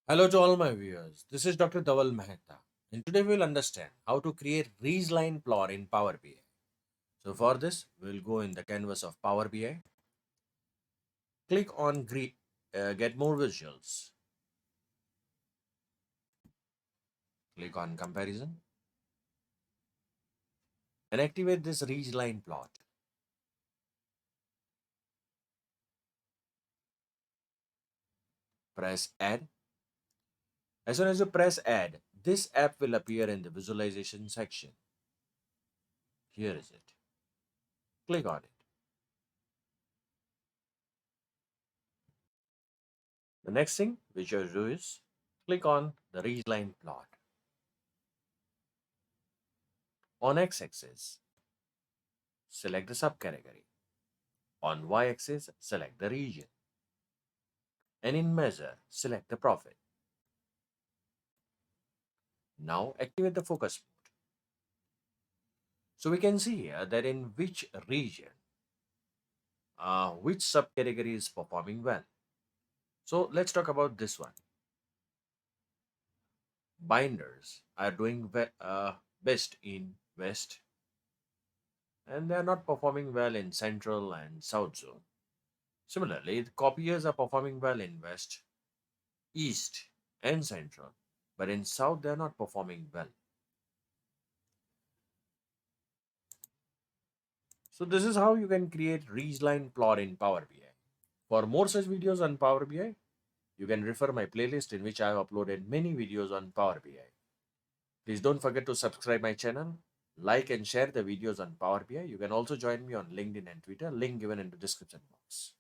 Hello to all my viewers. This is Dr. Dhaval Maheta, and today we'll understand how to create Ridgeline plot in Power BI. So for this, we'll go in the canvas of Power BI. Click on Get More Visuals. Click on Comparison and activate this Ridgeline plot. Press Add. As soon as you press Add, this app will appear in the visualization section. Here is it. Click on it. The next thing which you do is click on the Ridgeline plot. On x-axis, select the subcategory. On y-axis, select the region. And in measure, select the profit. Now activate the focus mode. So we can see here that in which region, which subcategory is performing well. So let's talk about this one. Binders are doing best in West, and they are not performing well in Central and South zone. Similarly, the copiers are performing well in West, East, and Central, but in South they are not performing well. So this is how you can create Ridgeline plot in Power BI. For more such videos on Power BI, you can refer my playlist in which I have uploaded many videos on Power BI. Please don't forget to subscribe my channel, like and share the videos on Power BI. You can also join me on LinkedIn and Twitter, link given in the description box.